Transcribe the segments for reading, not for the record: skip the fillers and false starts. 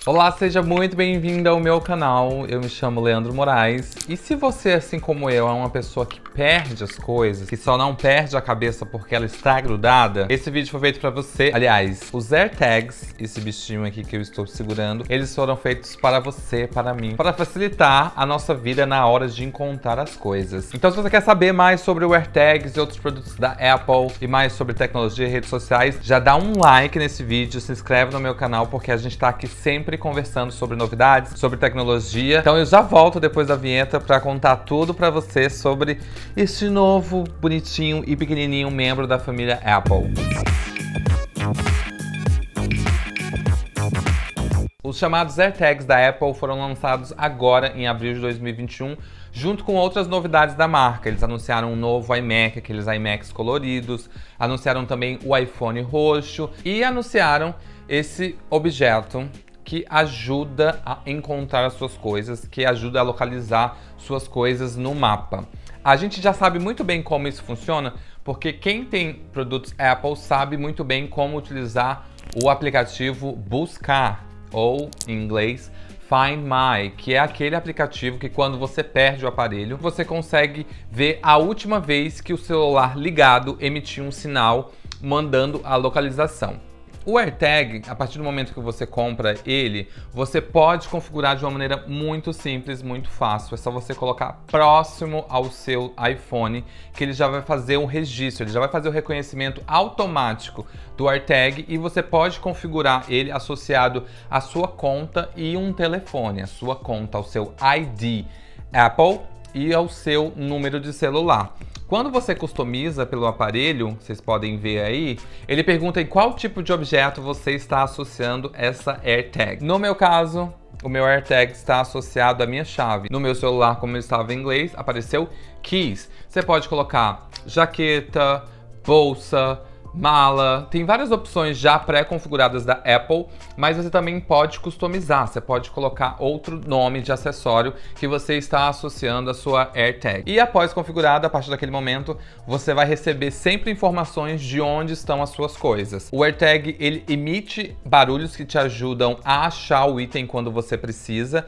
Olá, seja muito bem-vindo ao meu canal. Eu me chamo Leandro Moraes. E se você, assim como eu, é uma pessoa que perde as coisas, que só não perde a cabeça porque ela está grudada, esse vídeo foi feito pra você. Aliás, os AirTags, esse bichinho aqui que eu estou segurando, eles foram feitos para você, para mim, para facilitar a nossa vida na hora de encontrar as coisas. Então, se você quer saber mais sobre o AirTags e outros produtos da Apple e mais sobre tecnologia e redes sociais, já dá um like nesse vídeo, se inscreve no meu canal, porque a gente tá aqui sempre conversando sobre novidades, sobre tecnologia. Então eu já volto depois da vinheta para contar tudo para você sobre este novo, bonitinho e pequenininho membro da família Apple. Os chamados AirTags da Apple foram lançados agora em abril de 2021, junto com outras novidades da marca. Eles anunciaram um novo iMac, aqueles iMacs coloridos, anunciaram também o iPhone roxo e anunciaram esse objeto que ajuda a encontrar as suas coisas, que ajuda a localizar suas coisas no mapa. A gente já sabe muito bem como isso funciona, porque quem tem produtos Apple sabe muito bem como utilizar o aplicativo Buscar, ou em inglês Find My, que é aquele aplicativo que quando você perde o aparelho, você consegue ver a última vez que o celular ligado emitiu um sinal mandando a localização. O AirTag, a partir do momento que você compra ele, você pode configurar de uma maneira muito simples, muito fácil. É só você colocar próximo ao seu iPhone, que ele já vai fazer um registro, ele já vai fazer o reconhecimento automático do AirTag e você pode configurar ele associado à sua conta e um telefone, a sua conta, ao seu ID Apple e ao seu número de celular. Quando você customiza pelo aparelho, vocês podem ver aí, ele pergunta em qual tipo de objeto você está associando essa AirTag. No meu caso, o meu AirTag está associado à minha chave. No meu celular, como ele estava em inglês, apareceu Keys. Você pode colocar jaqueta, bolsa, mala, tem várias opções já pré-configuradas da Apple, mas você também pode customizar, você pode colocar outro nome de acessório que você está associando à sua AirTag. E após configurada, a partir daquele momento, você vai receber sempre informações de onde estão as suas coisas. O AirTag, ele emite barulhos que te ajudam a achar o item quando você precisa.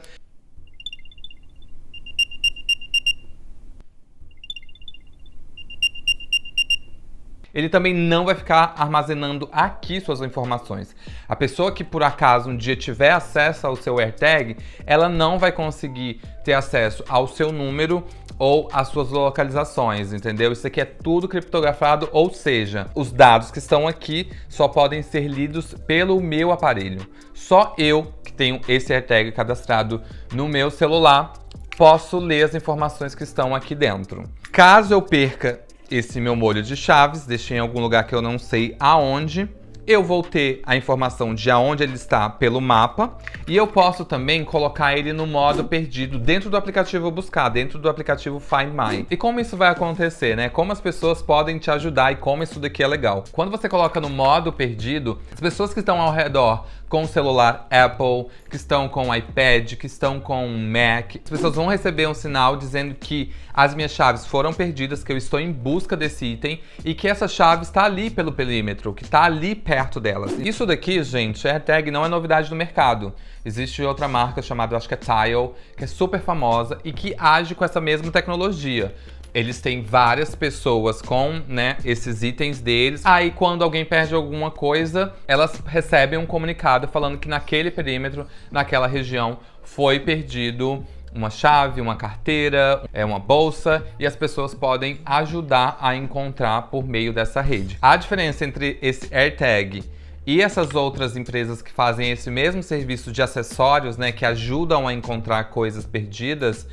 Ele também não vai ficar armazenando aqui suas informações. A pessoa que por acaso um dia tiver acesso ao seu AirTag, ela não vai conseguir ter acesso ao seu número ou às suas localizações, entendeu? Isso aqui é tudo criptografado, ou seja, os dados que estão aqui só podem ser lidos pelo meu aparelho. Só eu, que tenho esse AirTag cadastrado no meu celular, posso ler as informações que estão aqui dentro. Caso eu perca esse meu molho de chaves, deixei em algum lugar que eu não sei aonde, eu vou ter a informação de aonde ele está pelo mapa e eu posso também colocar ele no modo perdido dentro do aplicativo Buscar, dentro do aplicativo Find My. E como isso vai acontecer, né? Como as pessoas podem te ajudar e como isso daqui é legal. Quando você coloca no modo perdido, as pessoas que estão ao redor com o celular Apple, que estão com o iPad, que estão com o Mac, as pessoas vão receber um sinal dizendo que as minhas chaves foram perdidas, que eu estou em busca desse item e que essa chave está ali pelo perímetro, que está ali perto delas. Isso daqui, gente, AirTag não é novidade no mercado. Existe outra marca chamada, acho que é Tile, que é super famosa e que age com essa mesma tecnologia. Eles têm várias pessoas com, né, esses itens deles. Aí, quando alguém perde alguma coisa, elas recebem um comunicado falando que naquele perímetro, naquela região, foi perdido uma chave, uma carteira, uma bolsa, e as pessoas podem ajudar a encontrar por meio dessa rede. A diferença entre esse AirTag e essas outras empresas que fazem esse mesmo serviço de acessórios, né, que ajudam a encontrar coisas perdidas,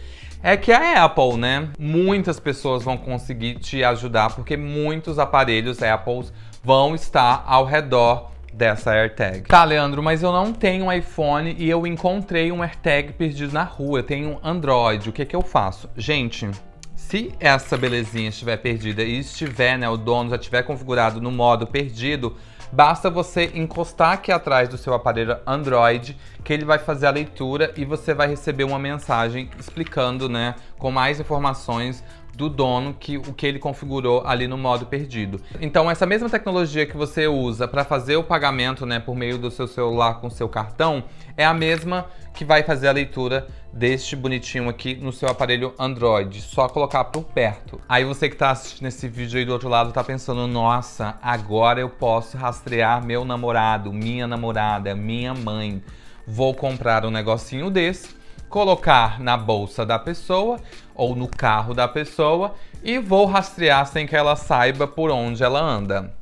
é que a Apple, né? Muitas pessoas vão conseguir te ajudar porque muitos aparelhos Apple vão estar ao redor dessa AirTag. Tá, Leandro, mas eu não tenho um iPhone e eu encontrei um AirTag perdido na rua. Eu tenho um Android. O que que eu faço? Gente, se essa belezinha estiver perdida e estiver, né, o dono já tiver configurado no modo perdido, basta você encostar aqui atrás do seu aparelho Android, que ele vai fazer a leitura e você vai receber uma mensagem explicando, né, com mais informações do dono o que ele configurou ali no modo perdido. Então essa mesma tecnologia que você usa para fazer o pagamento, né, por meio do seu celular com seu cartão, é a mesma que vai fazer a leitura deste bonitinho aqui no seu aparelho Android. Só colocar por perto. Aí você que tá assistindo esse vídeo aí do outro lado tá pensando, nossa, agora eu posso rastrear meu namorado, minha namorada, minha mãe. Vou comprar um negocinho desse, colocar na bolsa da pessoa ou no carro da pessoa e vou rastrear sem que ela saiba por onde ela anda.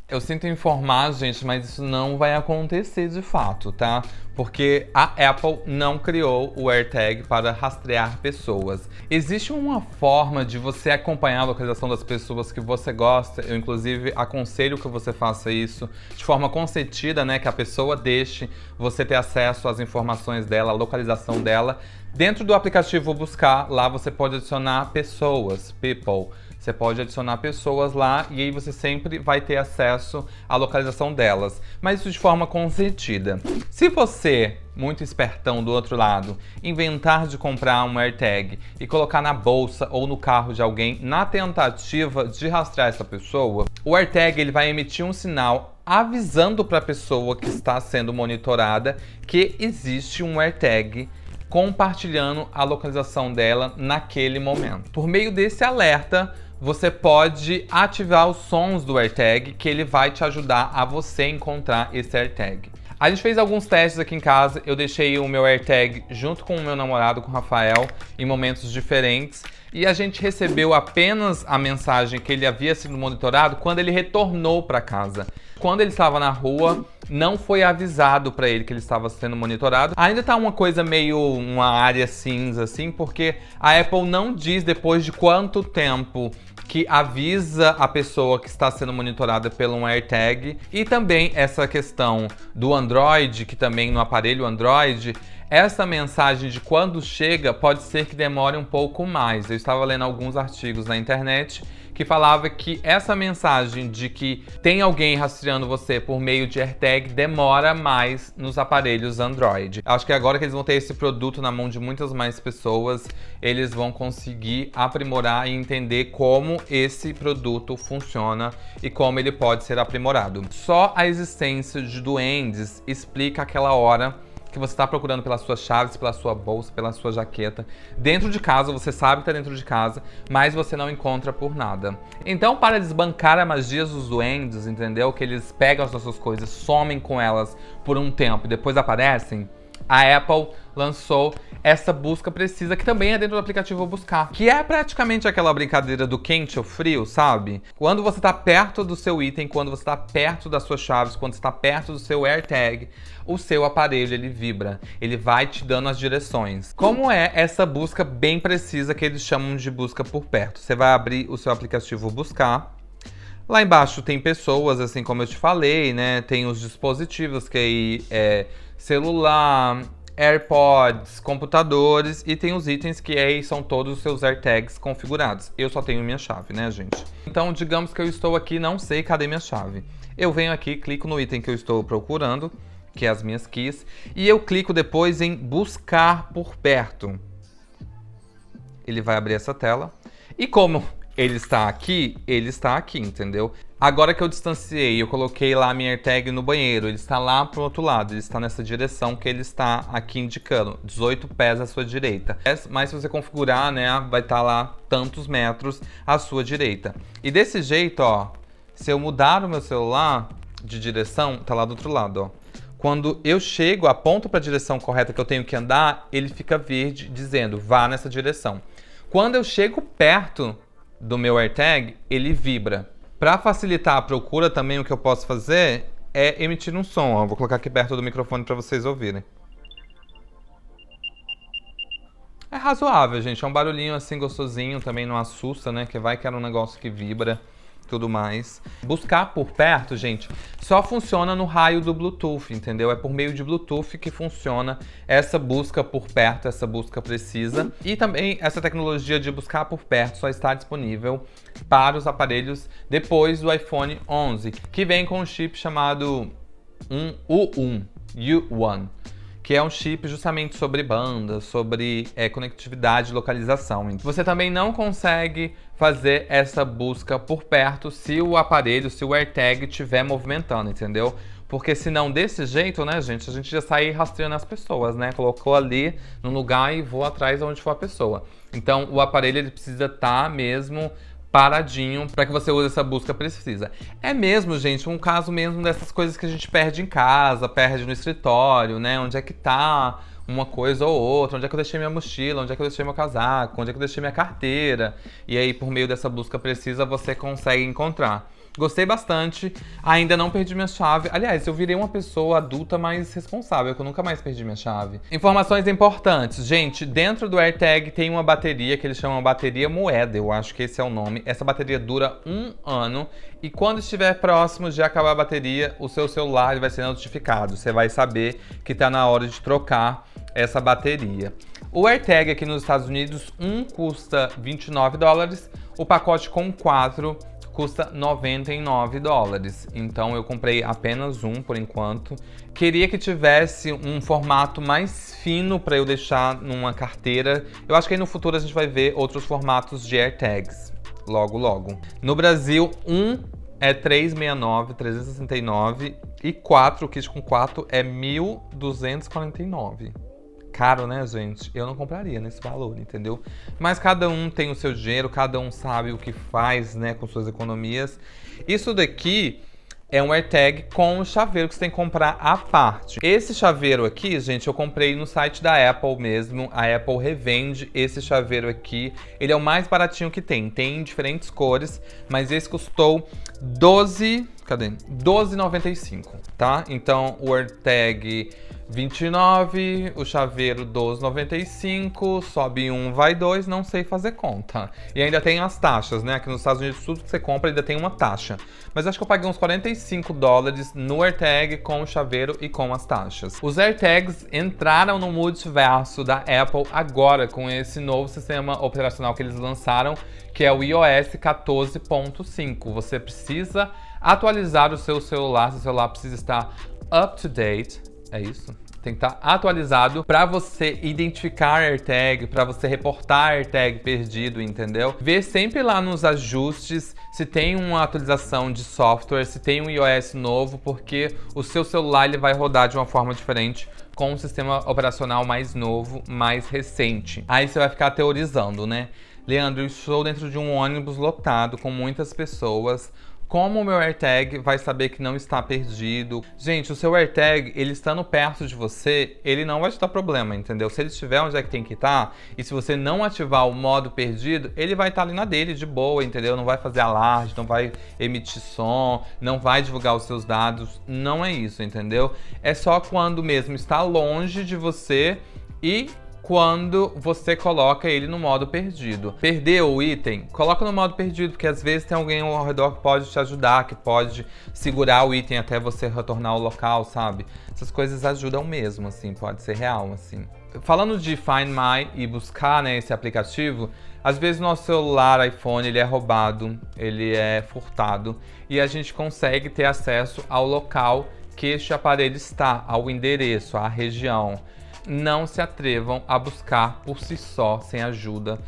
Eu sinto informar, gente, mas isso não vai acontecer de fato, tá? Porque a Apple não criou o AirTag para rastrear pessoas. Existe uma forma de você acompanhar a localização das pessoas que você gosta. Eu, inclusive, aconselho que você faça isso de forma consentida, né? Que a pessoa deixe você ter acesso às informações dela, a localização dela. Dentro do aplicativo Buscar, lá você pode adicionar pessoas, people. Você pode adicionar pessoas lá e aí você sempre vai ter acesso à localização delas, mas isso de forma consentida. Se você, muito espertão do outro lado, inventar de comprar um AirTag e colocar na bolsa ou no carro de alguém na tentativa de rastrear essa pessoa, o AirTag ele vai emitir um sinal avisando para a pessoa que está sendo monitorada que existe um AirTag compartilhando a localização dela naquele momento. Por meio desse alerta, você pode ativar os sons do AirTag, que ele vai te ajudar a você encontrar esse AirTag. A gente fez alguns testes aqui em casa, eu deixei o meu AirTag junto com o meu namorado, com o Rafael, em momentos diferentes, e a gente recebeu apenas a mensagem que ele havia sido monitorado quando ele retornou para casa. Quando ele estava na rua, não foi avisado para ele que ele estava sendo monitorado. Ainda tá uma coisa meio uma área cinza assim, porque a Apple não diz depois de quanto tempo que avisa a pessoa que está sendo monitorada pelo um AirTag. E também essa questão do Android, que também no aparelho Android, essa mensagem de quando chega pode ser que demore um pouco mais. Eu estava lendo alguns artigos na internet que falava que essa mensagem de que tem alguém rastreando você por meio de AirTag demora mais nos aparelhos Android. Acho que agora que eles vão ter esse produto na mão de muitas mais pessoas, eles vão conseguir aprimorar e entender como esse produto funciona e como ele pode ser aprimorado. Só a existência de duendes explica aquela hora que você está procurando pelas suas chaves, pela sua bolsa, pela sua jaqueta. Dentro de casa, você sabe que está dentro de casa, mas você não encontra por nada. Então, para desbancar a magia dos duendes, entendeu? Que eles pegam as nossas coisas, somem com elas por um tempo e depois aparecem, a Apple lançou essa busca precisa, que também é dentro do aplicativo Buscar, que é praticamente aquela brincadeira do quente ou frio, sabe? Quando você está perto do seu item, quando você está perto das suas chaves, quando você está perto do seu AirTag, o seu aparelho ele vibra, ele vai te dando as direções. Como é essa busca bem precisa que eles chamam de busca por perto? Você vai abrir o seu aplicativo Buscar. Lá embaixo tem pessoas, assim como eu te falei, né? Tem os dispositivos, que aí é celular, AirPods, computadores, e tem os itens que aí são todos os seus AirTags configurados. Eu só tenho minha chave, né, gente? Então, digamos que eu estou aqui, não sei cadê minha chave. Eu venho aqui, clico no item que eu estou procurando, que é as minhas keys, e eu clico depois em buscar por perto. Ele vai abrir essa tela. E como ele está aqui, entendeu? Agora que eu distanciei, eu coloquei lá a minha AirTag no banheiro, ele está lá pro outro lado, ele está nessa direção que ele está aqui indicando, 18 pés à sua direita. Mas se você configurar, né, vai estar lá tantos metros à sua direita. E desse jeito, ó, se eu mudar o meu celular de direção, tá lá do outro lado, ó. Quando eu chego, aponto para a direção correta que eu tenho que andar, ele fica verde dizendo, vá nessa direção. Quando eu chego perto do meu AirTag, ele vibra. Para facilitar a procura também, o que eu posso fazer é emitir um som. Ó. Vou colocar aqui perto do microfone para vocês ouvirem. É razoável, gente. É um barulhinho assim gostosinho, também não assusta, né? Que vai que era um negócio que vibra, tudo mais. Buscar por perto, gente, só funciona no raio do Bluetooth, entendeu? É por meio de Bluetooth que funciona essa busca por perto, essa busca precisa. E também essa tecnologia de buscar por perto só está disponível para os aparelhos depois do iPhone 11, que vem com um chip chamado U1, que é um chip justamente sobre banda, sobre conectividade e localização. Você também não consegue fazer essa busca por perto se o aparelho, se o AirTag estiver movimentando, entendeu? Porque senão, desse jeito, né, gente, a gente já sai rastreando as pessoas, né? Colocou ali no lugar e voa atrás de onde for a pessoa. Então, o aparelho ele precisa estar mesmo paradinho para que você use essa busca precisa. É mesmo, gente, um caso mesmo dessas coisas que a gente perde em casa, perde no escritório, né? Onde é que tá uma coisa ou outra, onde é que eu deixei minha mochila, onde é que eu deixei meu casaco, onde é que eu deixei minha carteira. E aí, por meio dessa busca precisa, você consegue encontrar. Gostei bastante, ainda não perdi minha chave. Aliás, eu virei uma pessoa adulta mais responsável, que eu nunca mais perdi minha chave. Informações importantes. Gente, dentro do AirTag tem uma bateria que eles chamam bateria moeda, eu acho que esse é o nome. Essa bateria dura 1 ano e quando estiver próximo de acabar a bateria, o seu celular vai ser notificado. Você vai saber que está na hora de trocar essa bateria. O AirTag aqui nos Estados Unidos, custa $29, o pacote com 4 custa $99. Então eu comprei apenas um por enquanto. Queria que tivesse um formato mais fino para eu deixar numa carteira. Eu acho que aí no futuro a gente vai ver outros formatos de AirTags. Logo. No Brasil, é $369 e 4, o kit com 4 é $1.249. Caro, né, gente? Eu não compraria nesse valor, entendeu? Mas cada um tem o seu dinheiro, cada um sabe o que faz, né, com suas economias. Isso daqui é um AirTag com um chaveiro que você tem que comprar à parte. Esse chaveiro aqui, gente, eu comprei no site da Apple mesmo. A Apple revende esse chaveiro aqui. Ele é o mais baratinho que tem. Tem em diferentes cores, mas esse custou $12,95, tá? Então, o AirTag 29, o chaveiro 12,95, sobe 1, vai 2, não sei fazer conta. E ainda tem as taxas, né? Aqui nos Estados Unidos, tudo que você compra ainda tem uma taxa. Mas acho que eu paguei uns $45 no AirTag com o chaveiro e com as taxas. Os AirTags entraram no multiverso da Apple agora com esse novo sistema operacional que eles lançaram, que é o iOS 14.5. Você precisa atualizar o seu celular precisa estar up to date. É isso? Tem que estar atualizado para você identificar AirTag, para você reportar AirTag perdido, entendeu? Vê sempre lá nos ajustes se tem uma atualização de software, se tem um iOS novo, porque o seu celular ele vai rodar de uma forma diferente com um sistema operacional mais novo, mais recente. Aí você vai ficar teorizando, né? Leandro, eu estou dentro de um ônibus lotado com muitas pessoas. Como o meu AirTag vai saber que não está perdido? Gente, o seu AirTag, ele estando perto de você, ele não vai te dar problema, entendeu? Se ele estiver onde é que tem que estar, e se você não ativar o modo perdido, ele vai estar ali na dele, de boa, entendeu? Não vai fazer alarde, não vai emitir som, não vai divulgar os seus dados, não é isso, entendeu? É só quando mesmo está longe de você e quando você coloca ele no modo perdido. Perdeu o item? Coloca no modo perdido, porque às vezes tem alguém ao redor que pode te ajudar, que pode segurar o item até você retornar ao local, sabe? Essas coisas ajudam mesmo, assim, pode ser real, assim. Falando de Find My e buscar, né, esse aplicativo, às vezes nosso celular, iPhone, ele é roubado, ele é furtado, e a gente consegue ter acesso ao local que este aparelho está, ao endereço, à região. Não se atrevam a buscar por si só, sem ajuda.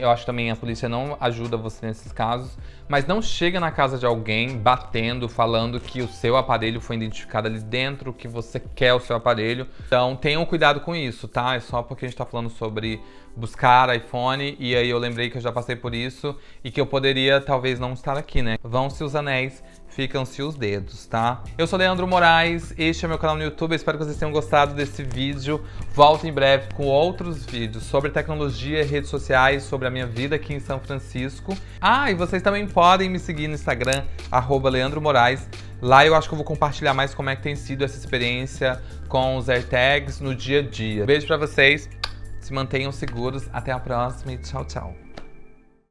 Eu acho que também a polícia não ajuda você nesses casos. Mas não chega na casa de alguém batendo, falando que o seu aparelho foi identificado ali dentro, que você quer o seu aparelho. Então tenham cuidado com isso, tá? É só porque a gente tá falando sobre buscar iPhone e aí eu lembrei que eu já passei por isso e que eu poderia talvez não estar aqui, né? Vão-se os anéis, ficam-se os dedos, tá? Eu sou Leandro Moraes, este é meu canal no YouTube, eu espero que vocês tenham gostado desse vídeo. Volto em breve com outros vídeos sobre tecnologia, redes sociais, sobre a minha vida aqui em São Francisco. E vocês também podem me seguir no Instagram, @Leandro Moraes. Lá eu acho que eu vou compartilhar mais como é que tem sido essa experiência com os AirTags no dia a dia. Beijo pra vocês, se mantenham seguros, até a próxima e tchau, tchau.